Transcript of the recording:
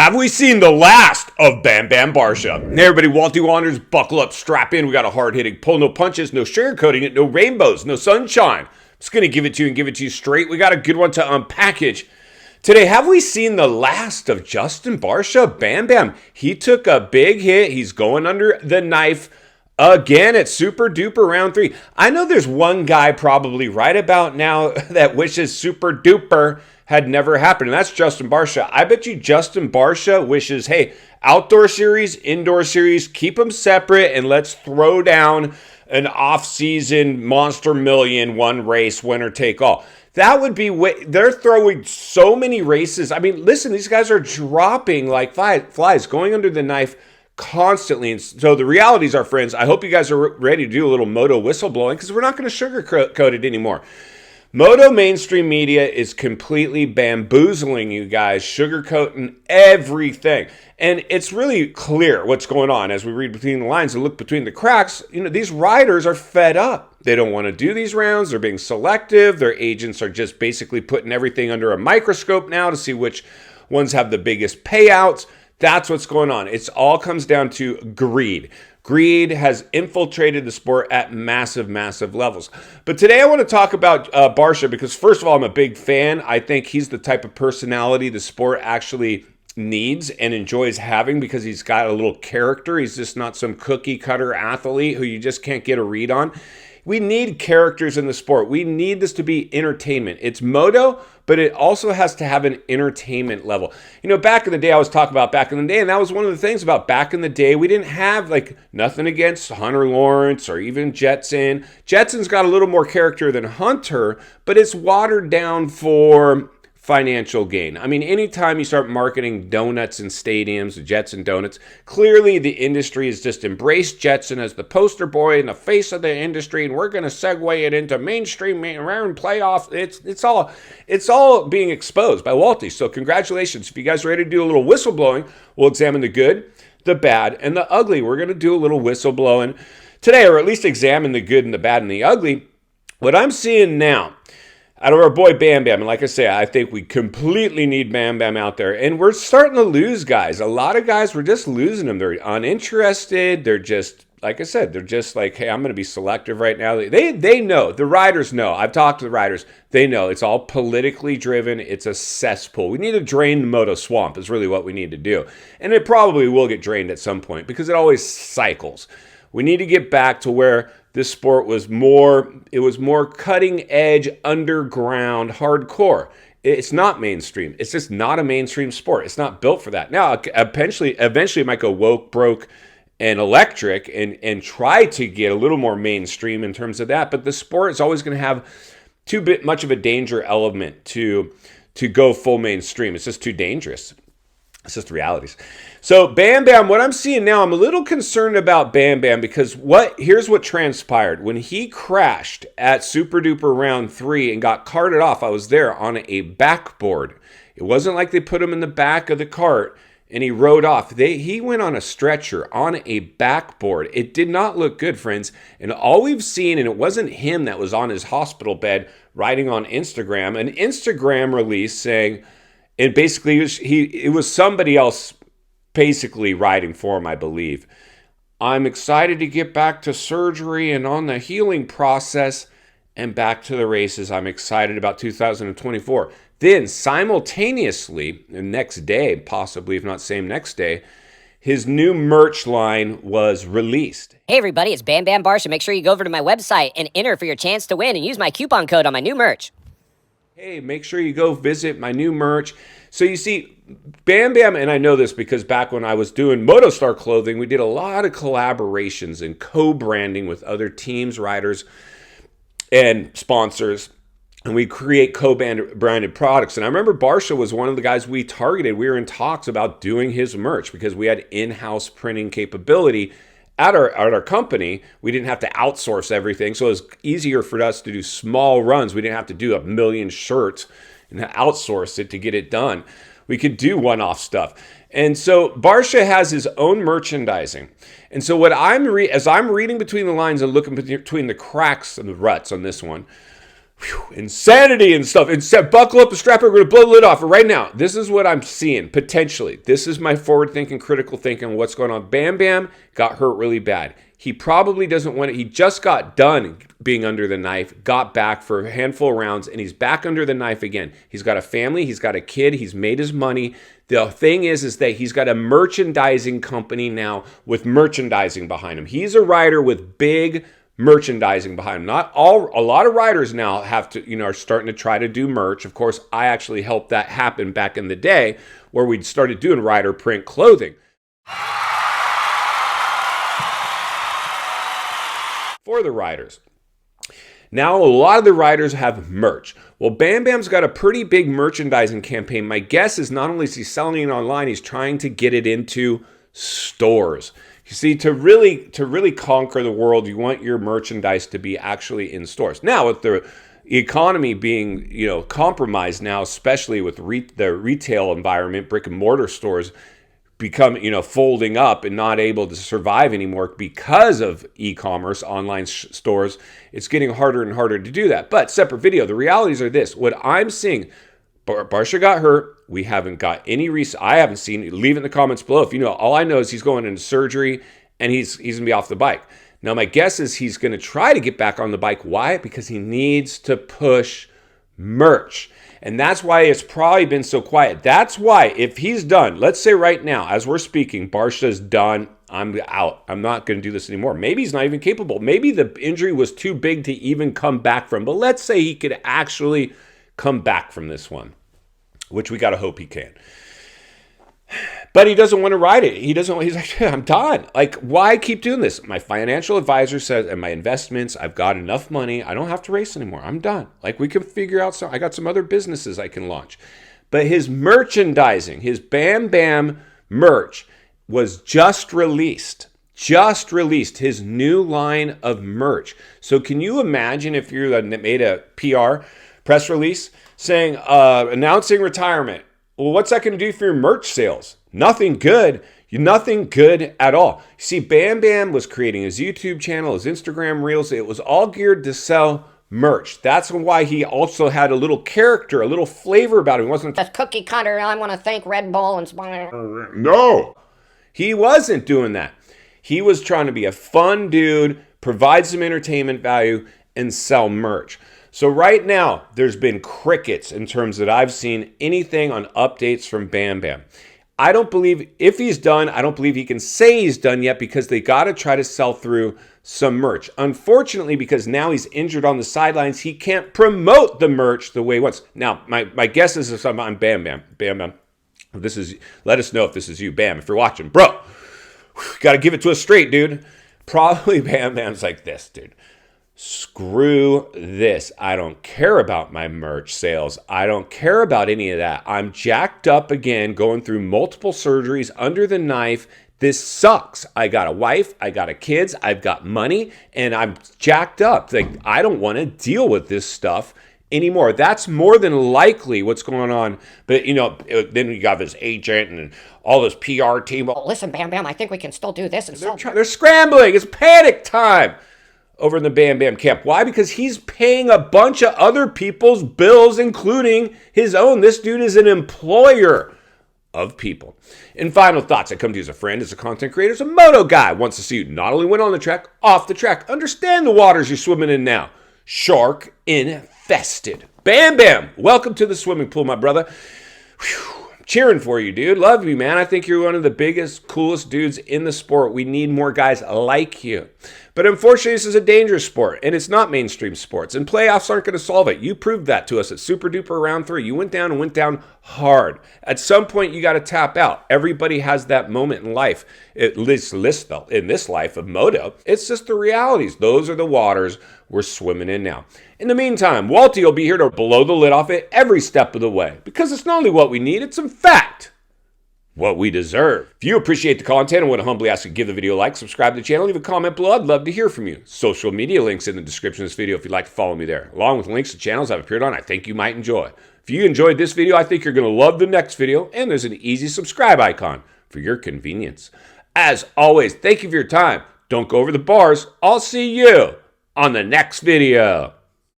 Have we seen the last of Bam Bam Barsha? Hey everybody, WALTY Wanderers, buckle up, strap in. We got a hard-hitting pull, no punches, no sugarcoating it, no rainbows, no sunshine. I'm just going to give it to you and give it to you straight. We got a good one to unpackage. Today, have we seen the last of Justin Barsha? Bam Bam, he took a big hit. He's going under the knife again at Super Duper Round 3. I know there's one guy probably right about now that wishes Super Duper had never happened, and that's Justin Barsha. I bet you Justin Barsha wishes, hey, outdoor series, indoor series, keep them separate, and let's throw down an off-season Monster Million, one race, winner take all. That would be they're throwing so many races. I mean, listen, these guys are dropping like flies, going under the knife constantly. And so the realities are, friends, I hope you guys are ready to do a little moto whistleblowing because we're not going to sugarcoat it anymore. Moto mainstream media is completely bamboozling you guys, sugarcoating everything. And it's really clear what's going on as we read between the lines and look between the cracks. You know, these riders are fed up. They don't want to do these rounds. They're being selective. Their agents are just basically putting everything under a microscope now to see which ones have the biggest payouts. That's what's going on. It all comes down to greed. Greed has infiltrated the sport at massive, massive levels. But today I want to talk about Barsha because, first of all, I'm a big fan. I think he's the type of personality the sport actually needs and enjoys having because he's got a little character. He's just not some cookie cutter athlete who you just can't get a read on. We need characters in the sport. We need this to be entertainment. It's moto, but it also has to have an entertainment level. You know, back in the day, I was talking about back in the day, and that was one of the things about back in the day. We didn't have, like, nothing against Hunter Lawrence or even Jetson. Jetson's got a little more character than Hunter, but it's watered down for financial gain. I mean, anytime you start marketing donuts in stadiums, Jetson donuts, clearly the industry has just embraced Jetson as the poster boy and the face of the industry, and we're going to segue it into mainstream round playoff. It's all being exposed by Walty. So congratulations. If you guys are ready to do a little whistleblowing, we'll examine the good, the bad, and the ugly. We're going to do a little whistleblowing today, or at least examine the good and the bad and the ugly. What I'm seeing now out of our boy Bam Bam, and like I say, I think we completely need Bam Bam out there. And we're starting to lose guys. A lot of guys, we're just losing them. They're uninterested. They're just, like I said, they're just like, hey, I'm going to be selective right now. They know. The riders know. I've talked to the riders. They know. It's all politically driven. It's a cesspool. We need to drain the moto swamp is really what we need to do. And it probably will get drained at some point because it always cycles. We need to get back to where this sport was more cutting edge, underground, hardcore. It's not mainstream. It's just not a mainstream sport. It's not built for that. Now, eventually it might go woke, broke, and electric and try to get a little more mainstream in terms of that. But the sport is always going to have too much of a danger element to go full mainstream. It's just too dangerous. It's just the realities. So Bam Bam, what I'm seeing now, I'm a little concerned about Bam Bam because here's what transpired. When he crashed at Super Duper Round 3 and got carted off, I was there on a backboard. It wasn't like they put him in the back of the cart and he rode off. He went on a stretcher on a backboard. It did not look good, friends. And all we've seen, and it wasn't him that was on his hospital bed writing on Instagram, an Instagram release saying, and basically, it was somebody else basically writing for him, I believe. I'm excited to get back to surgery and on the healing process and back to the races. I'm excited about 2024. Then simultaneously, the next day, possibly if not same next day, his new merch line was released. Hey everybody, it's Bam Bam Barsha. Make sure you go over to my website and enter for your chance to win and use my coupon code on my new merch. Hey, make sure you go visit my new merch. So you see, Bam Bam, and I know this because back when I was doing MotoStar clothing, we did a lot of collaborations and co-branding with other teams, riders, and sponsors. And we create co-branded products. And I remember Barsha was one of the guys we targeted. We were in talks about doing his merch because we had in-house printing capability at our company. We didn't have to outsource everything, so it was easier for us to do small runs. We didn't have to do 1 million shirts and outsource it to get it done. We could do one-off stuff. And so Barsha has his own merchandising. And so what as I'm reading between the lines and looking between the cracks and the ruts on this one, insanity and stuff. And buckle up the strap. We're going to blow the lid off right now. This is what I'm seeing potentially. This is my forward thinking, critical thinking on what's going on. Bam Bam got hurt really bad. He probably doesn't want it. He just got done being under the knife, got back for a handful of rounds, and he's back under the knife again. He's got a family. He's got a kid. He's made his money. The thing is that he's got a merchandising company now with merchandising behind him. He's a rider with big merchandising behind him. A lot of riders now have to, are starting to try to do merch. Of course, I actually helped that happen back in the day where we started doing rider print clothing for the riders. Now, a lot of the riders have merch. Well, Bam Bam's got a pretty big merchandising campaign. My guess is not only is he selling it online, he's trying to get it into stores. You see, to really conquer the world, you want your merchandise to be actually in stores. Now, with the economy being, compromised now, especially with the retail environment, brick and mortar stores become, folding up and not able to survive anymore because of e-commerce, online stores, it's getting harder and harder to do that. But separate video, the realities are this. What I'm seeing, Barsha got hurt. We haven't got any I haven't seen it. Leave it in the comments below. If you know, all I know is he's going into surgery and he's going to be off the bike. Now, my guess is he's going to try to get back on the bike. Why? Because he needs to push merch. And that's why it's probably been so quiet. That's why if he's done, let's say right now, as we're speaking, Barsha's done, I'm out. I'm not going to do this anymore. Maybe he's not even capable. Maybe the injury was too big to even come back from. But let's say he could actually come back from this one, which we got to hope he can. But he doesn't want to ride it. He's like, I'm done. Like, why keep doing this? My financial advisor says, and my investments, I've got enough money. I don't have to race anymore. I'm done. Like, we can figure out I got some other businesses I can launch. But his merchandising, his Bam Bam merch was just released. Just released his new line of merch. So can you imagine if you made a PR press release saying, announcing retirement? Well, what's that going to do for your merch sales? Nothing good. Nothing good at all. You see, Bam Bam was creating his YouTube channel, his Instagram Reels. It was all geared to sell merch. That's why he also had a little character, a little flavor about him. He wasn't Just cookie cutter. I want to thank Webull and No, he wasn't doing that. He was trying to be a fun dude, provide some entertainment value, and sell merch. So right now, there's been crickets in terms that I've seen anything on updates from Bam Bam. I don't believe, if he's done, I don't believe he can say he's done yet because they got to try to sell through some merch. Unfortunately, because now he's injured on the sidelines, he can't promote the merch the way he wants. Now, my guess is if I'm Bam Bam, let us know if this is you, Bam, if you're watching. Bro, got to give it to us straight, dude. Probably Bam Bam's like this, dude. Screw this. I don't care about my merch sales. I don't care about any of that. I'm jacked up again, going through multiple surgeries under the knife. This sucks. I got a wife, I got kids, I've got money, and I'm jacked up. Like, I don't want to deal with this stuff anymore. That's more than likely what's going on. But, then you got this agent and all this PR team. Well, listen, Bam Bam, I think we can still do this. And they're scrambling. It's panic time over in the Bam Bam camp. Why? Because he's paying a bunch of other people's bills, including his own. This dude is an employer of people. And final thoughts. I come to you as a friend, as a content creator, as a moto guy. Wants to see you not only win on the track, off the track. Understand the waters you're swimming in now. Shark infested. Bam Bam. Welcome to the swimming pool, my brother. Whew. Cheering for you, dude. Love you, man. I think you're one of the biggest, coolest dudes in the sport. We need more guys like you. But unfortunately, this is a dangerous sport, and it's not mainstream sports, and playoffs aren't going to solve it. You proved that to us at Super Duper Round 3. You went down hard. At some point, you got to tap out. Everybody has that moment in life, in this life of moto. It's just the realities. Those are the waters we're swimming in now. In the meantime, Walty will be here to blow the lid off it every step of the way, because it's not only what we need, it's in fact what we deserve. If you appreciate the content and want to humbly ask you to give the video a like, subscribe to the channel, leave a comment below. I'd love to hear from you. Social media links in the description of this video if you'd like to follow me there, along with links to channels I've appeared on I think you might enjoy. If you enjoyed this video, I think you're going to love the next video, and there's an easy subscribe icon for your convenience. As always, thank you for your time. Don't go over the bars. I'll see you on the next video.